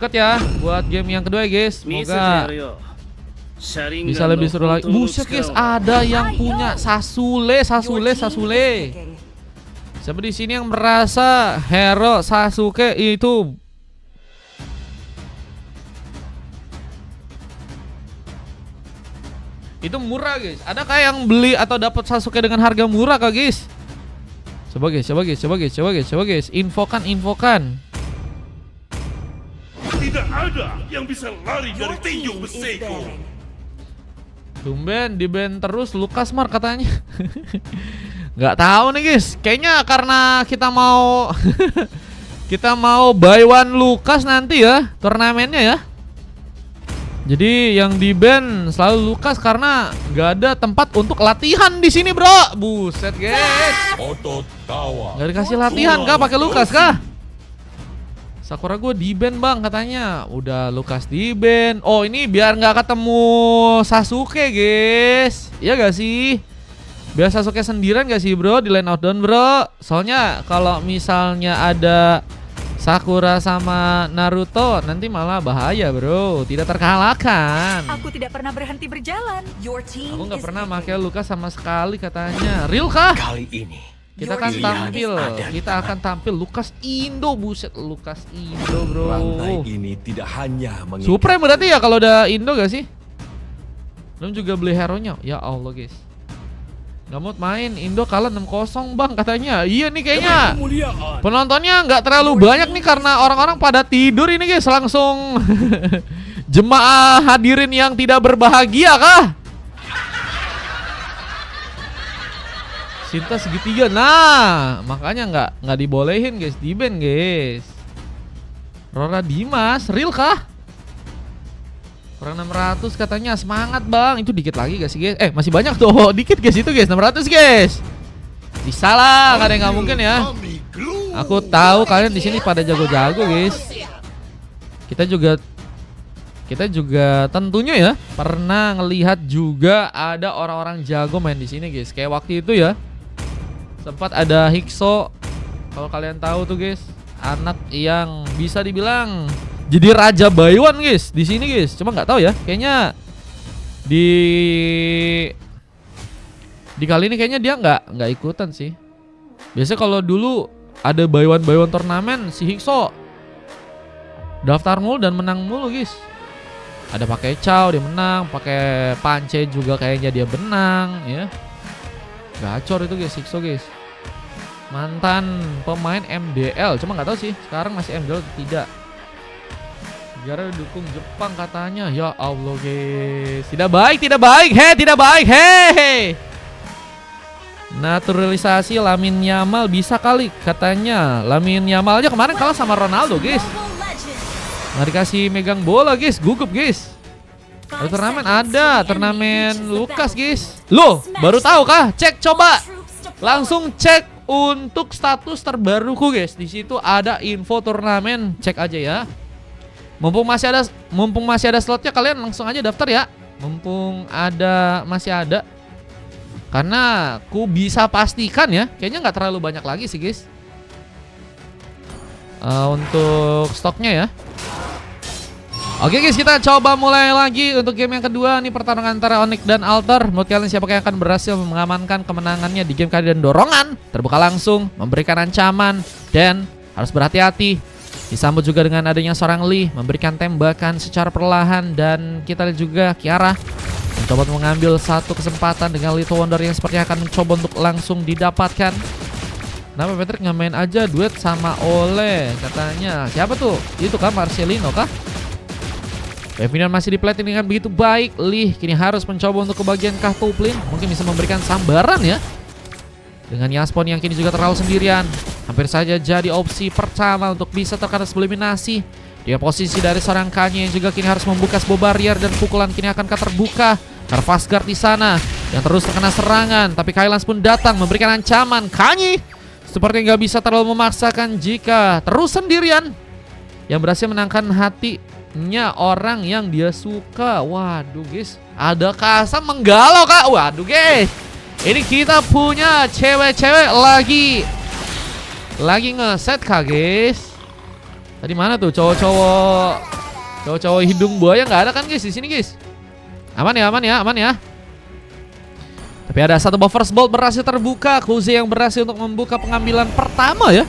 Cut ya buat game yang kedua ya guys. Semoga bisa lebih seru lagi. Buset guys, ada yang punya Sasule. Siapa di sini yang merasa hero Sasuke itu murah guys? Ada kayak yang beli atau dapat Sasuke dengan harga murah kah guys? Coba guys. Infokan. Tidak ada yang bisa lari dari tinju besiku. Tumben di band terus Lukas Mar katanya. Nggak tahu nih guys. Kayaknya karena kita mau buy one Lukas nanti ya turnamennya ya. Jadi yang di band selalu Lukas karena nggak ada tempat untuk latihan di sini bro. Buset guys. Otot tawa. Nggak dikasih latihan kah pakai Lukas kah? Sakura gue di band bang katanya. Udah Lukas di band. Oh ini biar nggak ketemu Sasuke guys. Iya gak sih? Biar Sasuke sendirian gak sih bro di line out down bro. Soalnya kalau misalnya ada Sakura sama Naruto nanti malah bahaya bro. Tidak terkalahkan. Aku tidak pernah berhenti berjalan. Aku nggak pernah pakai Lukas sama sekali katanya. Real kah? Kali ini Kita akan tampil Lukas Indo. Buset Lukas Indo bro. rantai ini tidak hanya mengikat Supreme berarti ya kalau udah Indo gak sih? Belum juga beli hero-nya. Ya Allah guys. Gak mau main Indo kalah 6-0 bang katanya. Iya nih kayaknya kemuliaan. penontonnya nggak terlalu banyak nih karena orang-orang pada tidur ini guys. Langsung jemaah hadirin yang tidak berbahagia kah? Sinta segitiga. Nah, makanya nggak dibolehin guys, di ban guys. Rora Dimas, real kah? Kurang 600 katanya. Semangat bang. Itu dikit lagi gak sih guys? Masih banyak tuh. Dikit guys itu guys, 600 guys. Bisa lah, gak ada yang nggak mungkin ya. Aku tahu kalian di sini pada jago-jago guys. Kita juga tentunya ya pernah ngelihat juga ada orang-orang jago main di sini guys. Kayak waktu itu ya. Sempat ada Hikso, kalau kalian tahu tuh guys, anak yang bisa dibilang jadi raja Baiwan guys di sini guys. Cuma nggak tahu ya, kayaknya di kali ini kayaknya dia nggak ikutan sih. Biasanya kalau dulu ada Baiwan turnamen si Hikso daftar mulu dan menang mulu guys. Ada pakai Chow dia menang, pakai Pance juga kayaknya dia menang ya. Gacor itu guys, Hikso guys. Mantan pemain MDL, cuma nggak tahu sih sekarang masih MDL atau tidak. Negara dukung Jepang katanya. Ya Allah guys, tidak baik, hei. Naturalisasi Lamine Yamal bisa kali katanya. Lamine Yamal aja kemarin kalah sama Ronaldo guys. Nggak dikasih megang bola guys, gugup guys. Ada turnamen Lukas guys. Loh, baru tahu kah? Cek coba. Langsung cek untuk status terbaruku guys. Di situ ada info turnamen, cek aja ya. Mumpung masih ada slotnya kalian langsung aja daftar ya. Masih ada. Karena ku bisa pastikan ya, kayaknya nggak terlalu banyak lagi sih guys. Untuk stoknya ya. Oke guys, kita coba mulai lagi untuk game yang kedua. Nih pertarungan antara Onyx dan Alter. Menurut kalian siapa yang akan berhasil mengamankan kemenangannya di game kali dan dorongan terbuka langsung, memberikan ancaman dan harus berhati-hati. Disambut juga dengan adanya seorang Lee memberikan tembakan secara perlahan. Dan kita lihat juga Kiara mencoba mengambil satu kesempatan dengan Little Wonder yang sepertinya akan mencoba untuk langsung didapatkan. Kenapa Patrick nggak main aja duet sama Ole katanya. Siapa tuh? Itu kan Marcelino kah? Pevinian masih diplatin dengan begitu baik. Lee kini harus mencoba untuk kebagian Kahtuplin. Mungkin bisa memberikan sambaran ya. Dengan Yaspon yang kini juga terlalu sendirian. Hampir saja jadi opsi pertama untuk bisa terkena eliminasi. Dengan posisi dari seorang Kanye yang juga kini harus membuka sebuah barrier. Dan pukulan kini akan terbuka. Karvasgard di sana yang terus terkena serangan. Tapi Kylans pun datang memberikan ancaman. Kanye seperti nggak bisa terlalu memaksakan jika terus sendirian. Yang berhasil menangkan hatinya orang yang dia suka. Waduh guys, ada Kasam menggalau kak. Waduh guys, ini kita punya cewek-cewek lagi ngeset kak guys. Tadi mana tuh cowok-cowok hidung buaya nggak ada kan guys di sini guys. Aman ya. Tapi ada satu first bolt berhasil terbuka. Kuze yang berhasil untuk membuka pengambilan pertama ya.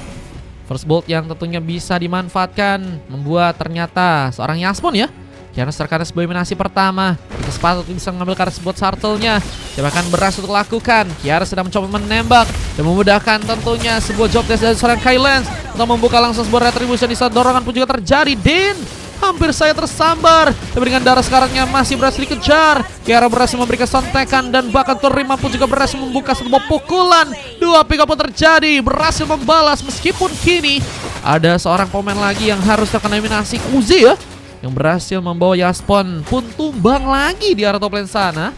First bolt yang tentunya bisa dimanfaatkan membuat ternyata seorang Yasmon ya karena serkan sebuah eliminasi pertama. Kita sepatutnya bisa mengambil karena sebuah turtle-nya. Siapa akan berhasil untuk lakukan? Kiara sedang mencoba menembak dan memudahkan tentunya sebuah job test dari seorang Kylance untuk membuka langsung sebuah retribution. Di saat dorongan pun juga terjadi. Din hampir saya tersambar, tapi dengan darah sekarangnya masih berhasil dikejar. Kiara berhasil memberikan sontekan dan bahkan Torima pun juga berhasil membuka sebuah pukulan. Dua pick up pun terjadi, berhasil membalas meskipun kini ada seorang pemain lagi yang harus terkena eliminasi. Kuze ya yang berhasil membawa Yasmon pun tumbang lagi di arah top lane sana.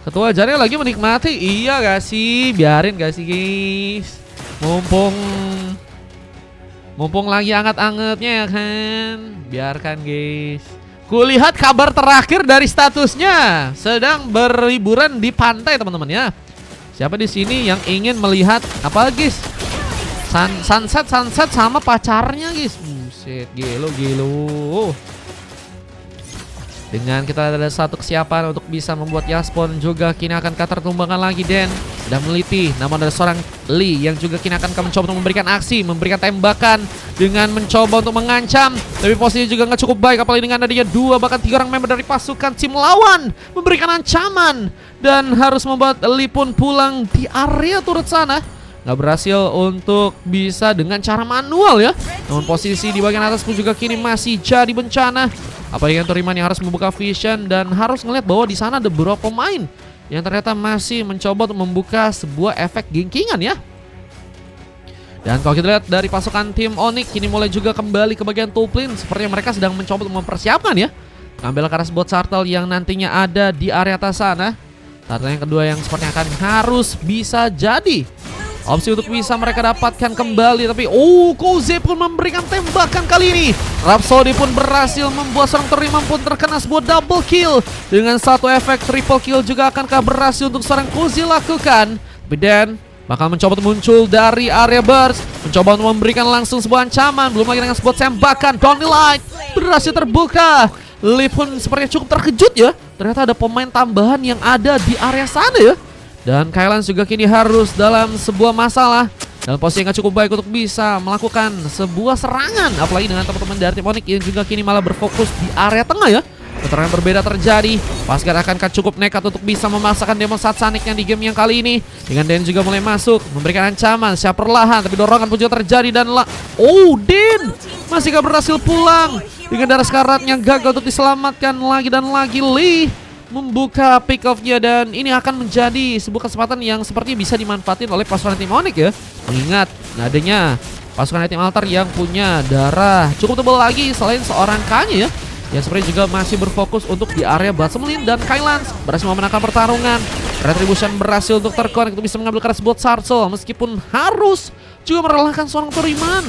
Ketua Jari lagi menikmati. Iya gak sih? Biarin gak sih guys? Mumpung lagi anget-angetnya ya kan. Biarkan guys. Kulihat kabar terakhir dari statusnya sedang berliburan di pantai teman-teman ya. Siapa di sini yang ingin melihat apa guys? Sunset sama pacarnya guys. Buset, gelo. Dengan kita ada satu kesiapan untuk bisa membuat Yasmon juga kini akan tertumbangkan lagi. Dan sudah meneliti, namun ada seorang Lee yang juga kini akan mencoba untuk memberikan aksi, memberikan tembakan dengan mencoba untuk mengancam. Tapi posisinya juga nggak cukup baik, apalagi dengan adanya 2 bahkan 3 orang member dari pasukan tim lawan memberikan ancaman dan harus membuat Lee pun pulang di area turret sana. Nggak berhasil untuk bisa dengan cara manual ya. Namun posisi di bagian atas pun juga kini masih jadi bencana. Apalagi yang Toriman yang harus membuka vision dan harus ngeliat bahwa di sana ada beberapa pemain yang ternyata masih mencoba untuk membuka sebuah efek gengkingan ya. Dan kalau kita lihat dari pasukan tim Onyx kini mulai juga kembali ke bagian top lane. Sepertinya mereka sedang mencoba untuk mempersiapkan ya. Ambil keras bot turtle yang nantinya ada di area atas sana. Turtle yang kedua yang sepertinya akan harus bisa jadi opsi untuk bisa mereka dapatkan kembali. Tapi Kuze pun memberikan tembakan kali ini. Rhapsody pun berhasil membuat seorang Toriman pun terkena sebuah double kill. Dengan satu efek triple kill juga akankah berhasil untuk seorang Kuze lakukan. Tapi Dan bakal mencoba untuk muncul dari area burst, mencoba untuk memberikan langsung sebuah ancaman. Belum lagi dengan sebuah tembakan Donny Light berhasil terbuka. Lee pun sepertinya cukup terkejut ya. Ternyata ada pemain tambahan yang ada di area sana ya. Dan Kylance juga kini harus dalam sebuah masalah. Dalam posisi yang gak cukup baik untuk bisa melakukan sebuah serangan. Apalagi dengan teman-teman dari tim Onyx yang juga kini malah berfokus di area tengah ya. Keterangan berbeda terjadi. Pascal akankah cukup nekat untuk bisa memasakkan Demon Satsanik yang di game yang kali ini. Dengan Den juga mulai masuk, memberikan ancaman secara perlahan. Tapi dorongan pun juga terjadi dan Den masih gak berhasil pulang. Dengan darah sekaratnya gagal untuk diselamatkan lagi dan lagi. Lee membuka pick off-nya dan ini akan menjadi sebuah kesempatan yang sepertinya bisa dimanfaatin oleh pasukan tim Onyx ya. Mengingat adanya pasukan tim Altar yang punya darah cukup tebal lagi selain seorang Kanye ya. Yang sepertinya juga masih berfokus untuk di area bottom lane. Dan Kylance berhasil memenangkan pertarungan. Retribution berhasil untuk terconnect untuk bisa mengambil keras buat Sarcel. Meskipun harus juga merelahkan seorang Toriman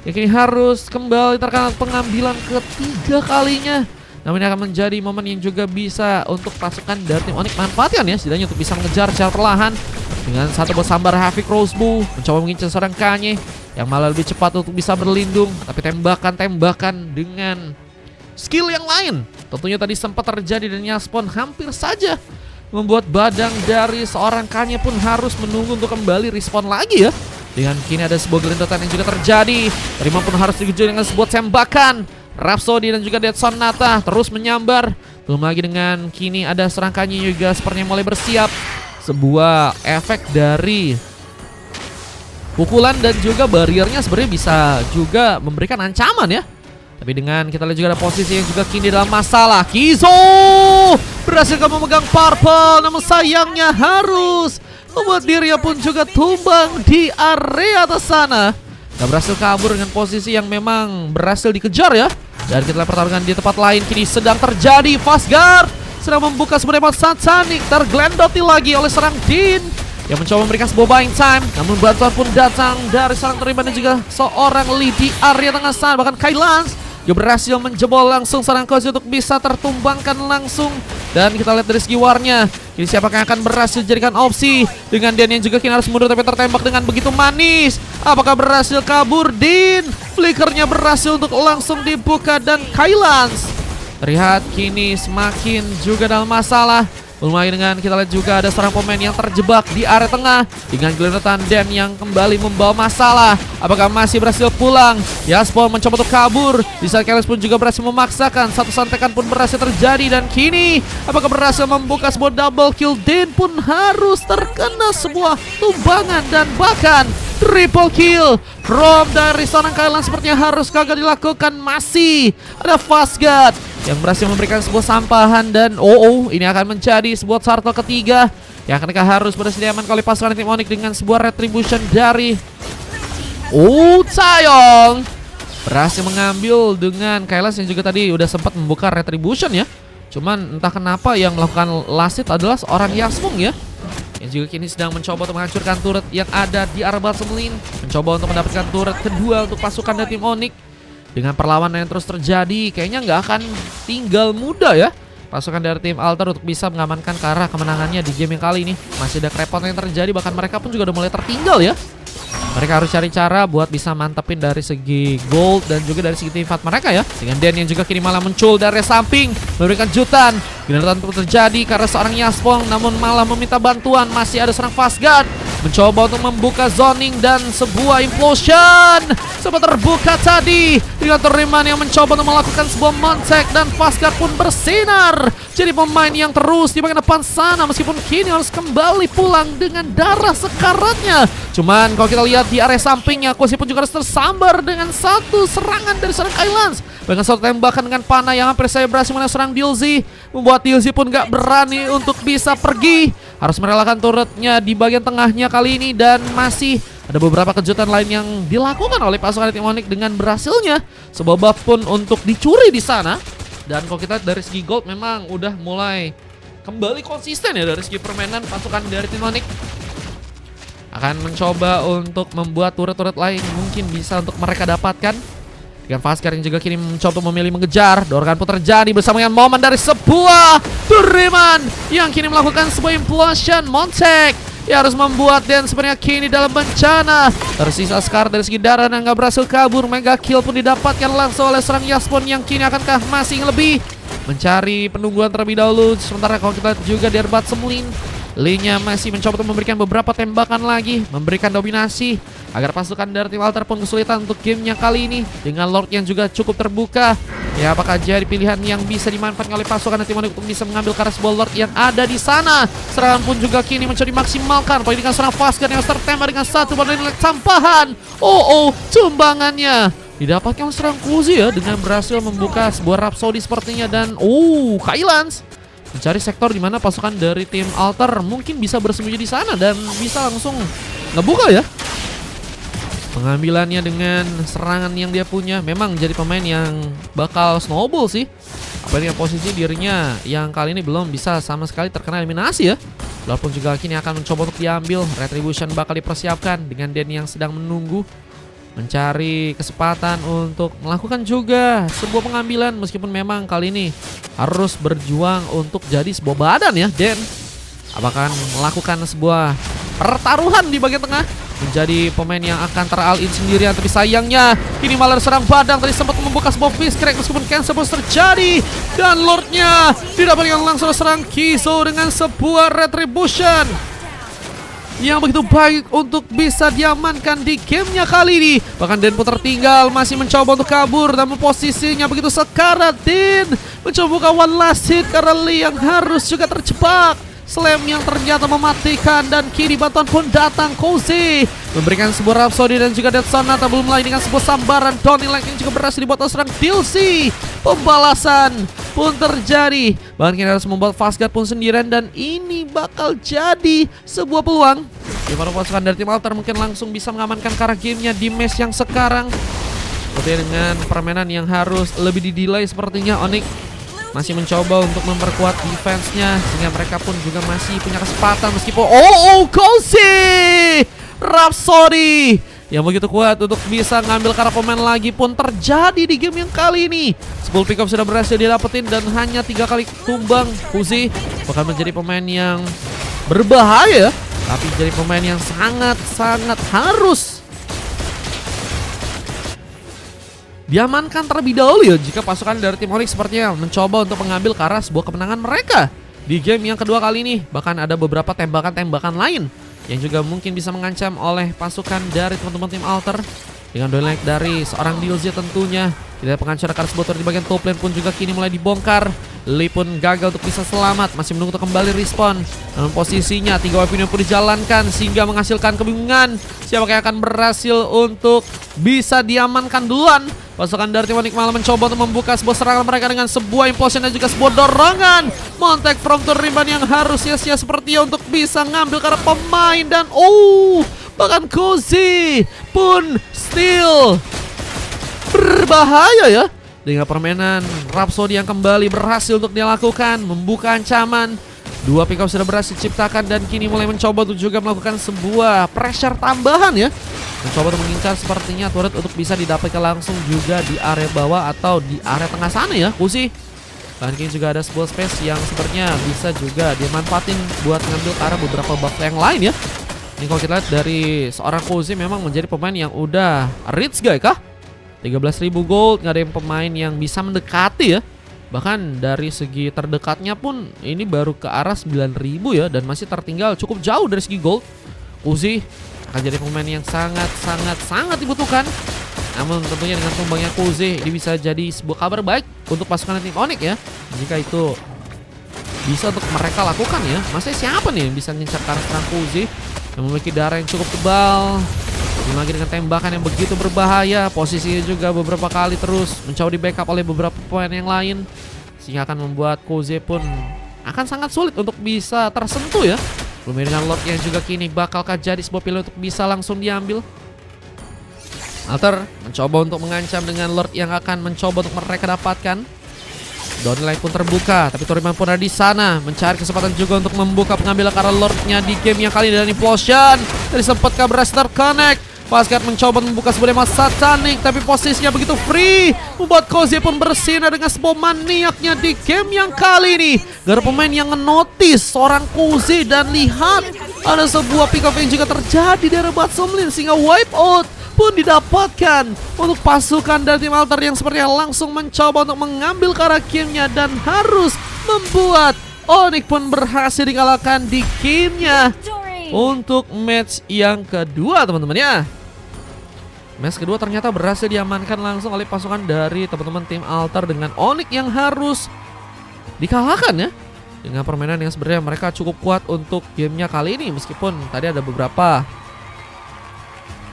yang kini harus kembali terkena pengambilan ketiga kalinya. Namun ini akan menjadi momen yang juga bisa untuk pasukan dari tim Onyx manfaatkan ya. Setidaknya untuk bisa mengejar secara perlahan. Dengan satu bot sambar Havoc Crossbow mencoba mengincar seorang Kanye yang malah lebih cepat untuk bisa berlindung. Tapi tembakan-tembakan dengan skill yang lain tentunya tadi sempat terjadi dan Yasmon hampir saja membuat badang dari seorang Kanye pun harus menunggu untuk kembali respawn lagi ya. Dengan kini ada sebuah gelintotan yang juga terjadi. Terima pun harus dikejar dengan sebuah tembakan. Rhapsody dan juga Dead Sonata terus menyambar. Belum lagi dengan kini ada serangkanya juga sepertinya mulai bersiap. Sebuah efek dari pukulan dan juga barriernya sebenarnya bisa juga memberikan ancaman ya. Tapi dengan kita lihat juga ada posisi yang juga kini dalam masalah. Kizo berhasil memegang purple, namun sayangnya harus membuat dirinya pun juga tumbang di area atas sana. Gak berhasil kabur dengan posisi yang memang berhasil dikejar ya. Dan kita lihat pertarungan di tempat lain kini sedang terjadi. Fastguard sedang membuka sebuah Demon Satsanik, terglendoti lagi oleh serang Din yang mencoba memberikan sebuah buying time. Namun bantuan pun datang dari seorang Toriman dan juga seorang Lee di area tengah sana. Bahkan Kylance Dia berhasil menjebol langsung serang Kozi untuk bisa tertumbangkan langsung. Dan kita lihat dari segi warnya, kini siapakah yang akan berhasil jadikan opsi. Dengan Dan yang juga kini harus mundur tapi tertembak dengan begitu manis. Apakah berhasil kabur Din? Flickernya berhasil untuk langsung dibuka dan Kylans terlihat kini semakin juga dalam masalah. Mulai dengan kita lihat juga ada seorang pemain yang terjebak di area tengah dengan gelendotan Dan yang kembali membawa masalah. Apakah masih berhasil pulang? Yaspo mencoba untuk kabur. Di saat Kylans pun juga berhasil memaksakan. Satu santekan pun berhasil terjadi dan kini apakah berhasil membuka sebuah double kill? Dan pun harus terkena sebuah tumbangan dan bahkan triple kill from dari seorang Kylans sepertinya harus gagal dilakukan. Masih ada Fastguard yang berhasil memberikan sebuah sampahan dan ini akan menjadi sebuah turtle ketiga yang mereka harus berhasil diamankan oleh pasukan tim Onyx dengan sebuah retribution dari Taeyong. Berhasil mengambil dengan Kylans yang juga tadi udah sempat membuka retribution ya. Cuman entah kenapa yang melakukan last hit adalah seorang Yasmung ya, yang juga kini sedang mencoba untuk menghancurkan turret yang ada di arah Balsemelin, mencoba untuk mendapatkan turret kedua untuk pasukan dari tim Onyx. Dengan perlawanan yang terus terjadi, kayaknya nggak akan tinggal mudah ya pasukan dari tim Alter untuk bisa mengamankan ke arah kemenangannya di game yang kali ini. Masih ada kerepotan yang terjadi, bahkan mereka pun juga udah mulai tertinggal ya. Mereka harus cari cara buat bisa mantepin dari segi gold dan juga dari segi tim fight mereka ya. Dengan Dan yang juga kini malah muncul dari samping memberikan kejutan. Gelendotan pun terjadi karena seorang Yasmong namun malah meminta bantuan. Masih ada seorang Fastguard mencoba untuk membuka zoning dan sebuah implosion sempat terbuka tadi dengan Toriman yang mencoba untuk melakukan sebuah montek dan Fastguard pun bersinar jadi pemain yang terus di bagian depan sana meskipun kini harus kembali pulang dengan darah sekaratnya. Cuman kalau kita lihat di area sampingnya, Kozi pun juga harus tersambar dengan satu serangan dari seorang Kylans. Dengan satu tembakan dengan panah yang hampir saya berhasil menyerang Dilzy, membuat Dilzy pun gak berani untuk bisa pergi. Harus merelakan turretnya di bagian tengahnya kali ini dan masih ada beberapa kejutan lain yang dilakukan oleh pasukan tim Onyx dengan berhasilnya sebuah buff pun untuk dicuri di sana. Dan kalau kita dari segi gold memang udah mulai kembali konsisten ya dari segi permainan pasukan dari tim Onyx. Akan mencoba untuk membuat turret-turret lain mungkin bisa untuk mereka dapatkan. Dengan Fastguard yang juga kini mencoba memilih mengejar. Dorongan pun terjadi bersama dengan momen dari sebuah Toriman yang kini melakukan sebuah implosion montek yang harus membuat Dan sebenarnya kini dalam bencana. Tersisa Scar dari segi darah dan gak berhasil kabur. Mega kill pun didapatkan langsung oleh serang Yasmon yang kini akankah masih lebih mencari penungguan terlebih dahulu. Sementara kalau kita juga di Arbat Semlin, Lee-nya masih mencoba untuk memberikan beberapa tembakan lagi, memberikan dominasi agar pasukan dari tim Alter pun kesulitan untuk gamenya kali ini. Dengan Lord yang juga cukup terbuka, ya apakah jadi pilihan yang bisa dimanfaatkan oleh pasukan dari tim Onyx untuk bisa mengambil karena sebuah Lord yang ada di sana. Serangan pun juga kini mencoba dimaksimalkan, apalagi dengan seorang Fastguard yang tertembak dengan satu nilai sampahan. Tumbangannya didapatkan oleh seorang Kozi ya dengan berhasil membuka sebuah Rhapsody sepertinya. Dan Kylans mencari sektor di mana pasukan dari tim Alter mungkin bisa bersembunyi di sana dan bisa langsung ngebuka ya. Pengambilannya dengan serangan yang dia punya memang jadi pemain yang bakal snowball sih. Apalagi dengan posisi dirinya yang kali ini belum bisa sama sekali terkena eliminasi ya. Walaupun juga kini akan mencoba untuk diambil. Retribution bakal dipersiapkan dengan Dan yang sedang menunggu, mencari kesempatan untuk melakukan juga sebuah pengambilan meskipun memang kali ini harus berjuang untuk jadi sebuah badan ya. Dan apakah melakukan sebuah pertaruhan di bagian tengah menjadi pemain yang akan ter-all in sendirian, tapi sayangnya kini malah serang badan. Tadi sempat membuka sebuah fist crack meskipun cancel pun terjadi dan Lordnya didapatkan langsung serang Kiso dengan sebuah retribution yang begitu baik untuk bisa diamankan di gamenya kali ini. Bahkan Den pun tertinggal, masih mencoba untuk kabur, namun posisinya begitu sekarat. Den mencoba buka one last hit karena Lee yang harus juga terjebak. Slam yang ternyata mematikan dan kini bantuan pun datang. Kozi memberikan sebuah Rhapsody dan juga Death Sonata, belum lagi dengan sebuah sambaran Donny Lang yang juga berhasil dibuat oleh serang Dilzy. Pembalasan pun terjadi, bahkan kini harus membuat Fastguard pun sendirian dan ini bakal jadi sebuah peluang di mana pasukan dari tim Alter mungkin langsung bisa mengamankan ke arah gamenya di match yang sekarang. Sepertinya dengan permainan yang harus lebih didelay sepertinya Onyx masih mencoba untuk memperkuat defense-nya sehingga mereka pun juga masih punya kesempatan meskipun Kozi Rhapsody yang begitu kuat untuk bisa ngambil karena pemain lagi pun terjadi di game yang kali ini. 10 pick up sudah berhasil didapetin dan hanya 3 kali tumbang. Kuzi bahkan menjadi pemain yang berbahaya, tapi jadi pemain yang sangat harus diamankan terlebih dahulu ya jika pasukan dari tim Onyx sepertinya mencoba untuk mengambil ke arah sebuah kemenangan mereka di game yang kedua kali ini. Bahkan ada beberapa tembakan-tembakan lain yang juga mungkin bisa mengancam oleh pasukan dari teman-teman tim Alter. Dengan doinek dari seorang Dilzia tentunya. Tidak ada pengancur Karas Botol di bagian top lane pun juga kini mulai dibongkar. Lee pun gagal untuk bisa selamat, masih menunggu untuk kembali respawn. Dalam posisinya 3 weapon pun dijalankan sehingga menghasilkan kebingungan siapa yang akan berhasil untuk bisa diamankan duluan. Pasukan dari tim Onyx malah mencoba untuk membuka sebuah serangan mereka dengan sebuah implosion dan juga sebuah dorongan. Montek from Turiban yang harus sia-sia sepertinya untuk bisa ngambil karena pemain dan bahkan Kuzi pun still berbahaya ya. Dengan permainan Rhapsody yang kembali berhasil untuk dilakukan, membuka ancaman. 2 pick up sudah berhasil diciptakan dan kini mulai mencoba untuk juga melakukan sebuah pressure tambahan ya. Mencoba untuk mengincar sepertinya turret untuk bisa didapatkan langsung juga di area bawah atau di area tengah sana ya Kuzi. Dan kini juga ada sebuah space yang sepertinya bisa juga dimanfaatin buat ngambil ke arah beberapa buff yang lain ya. Ini kalau kita lihat dari seorang Kuzi memang menjadi pemain yang udah rich guys kah? 13.000 gold, nggak ada yang pemain yang bisa mendekati ya. Bahkan dari segi terdekatnya pun ini baru ke arah 9.000 ya. Dan masih tertinggal cukup jauh dari segi gold. Kuzi akan jadi pemain yang sangat dibutuhkan. Namun tentunya dengan tumbangnya Kuzi ini bisa jadi sebuah kabar baik untuk pasukan tim Onyx ya. Jika itu bisa untuk mereka lakukan ya. Masih siapa nih yang bisa ngincar ke arah serang Kuzi yang memiliki darah yang cukup tebal. Lagi dengan tembakan yang begitu berbahaya. Posisinya juga beberapa kali terus mencoba di backup oleh beberapa pemain yang lain, sehingga akan membuat Kuzi pun akan sangat sulit untuk bisa tersentuh ya. Belum dengan Lord yang juga kini bakalkah jadi sebuah pilihan untuk bisa langsung diambil. Alter mencoba untuk mengancam dengan Lord yang akan mencoba untuk mereka dapatkan. Downline pun terbuka, tapi Toriman pun ada di sana mencari kesempatan juga untuk membuka pengambilan karena Lordnya di game yang kali ini. Dan implosion dari sempatkah berhasil terconnect. Paskat mencoba membuka sebuah demo satanik, tapi posisinya begitu free membuat Kuzi pun bersinar dengan sebuah maniaknya di game yang kali ini. Gara pemain yang ngenotis seorang Kuzi dan lihat ada sebuah pick up yang juga terjadi dari Batsumlin sehingga wipe out pun didapatkan untuk pasukan dari tim Alter yang sepertinya langsung mencoba untuk mengambil ke arah gamenya dan harus membuat Onyx pun berhasil dikalahkan di gamenya untuk match yang kedua teman-teman ya. Match kedua ternyata berhasil diamankan langsung oleh pasukan dari teman-teman tim Alter dengan Onyx yang harus dikalahkan ya. Dengan permainan yang sebenarnya mereka cukup kuat untuk gamenya kali ini. Meskipun tadi ada beberapa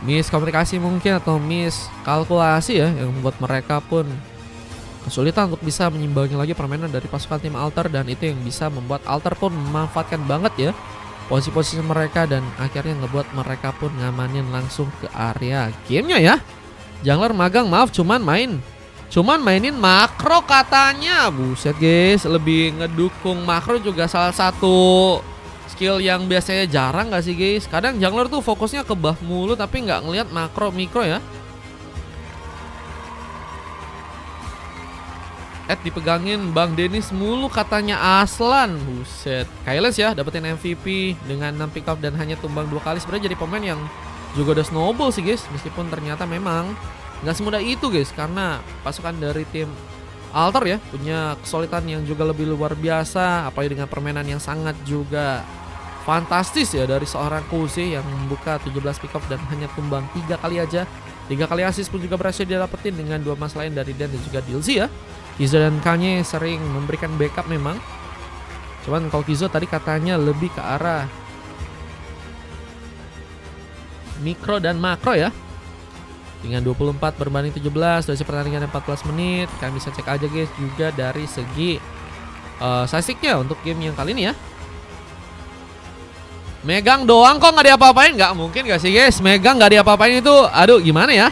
miskomunikasi mungkin atau miskalkulasi ya, yang membuat mereka pun kesulitan untuk bisa menyimbangi lagi permainan dari pasukan tim Alter. Dan itu yang bisa membuat Alter pun memanfaatkan banget ya posisi-posisi mereka dan akhirnya ngebuat mereka pun ngamanin langsung ke area gamenya ya. Jungler magang maaf cuman mainin makro katanya. Buset guys, lebih ngedukung makro juga salah satu skill yang biasanya jarang gak sih guys. Kadang jungler tuh fokusnya ke buff mulu tapi nggak ngelihat makro mikro ya. Dipegangin Bang Dennis mulu katanya Aslan. Buset. Kailes ya dapetin MVP dengan 6 pick up dan hanya tumbang 2 kali. Sebenarnya jadi pemain yang juga udah snowball sih guys. Meskipun ternyata memang nggak semudah itu guys, karena pasukan dari tim Alter ya punya kesulitan yang juga lebih luar biasa. Apalagi dengan permainan yang sangat juga fantastis ya dari seorang Kuzi yang membuka 17 pick up dan hanya tumbang 3 kali aja. 3 kali assist pun juga berhasil didapetin dengan 2 emas lain dari Dan dan juga Dilzia ya. Kizo dan Kanye sering memberikan backup memang. Cuman kalau Kizo tadi katanya lebih ke arah mikro dan makro ya. Dengan 24 berbanding 17 dari pertandingan 14 menit. Kalian bisa cek aja guys juga dari segi statistiknya untuk game yang kali ini ya. Megang doang kok nggak diapa-apain. Nggak mungkin gak sih guys, megang nggak diapa-apain itu. Aduh gimana ya.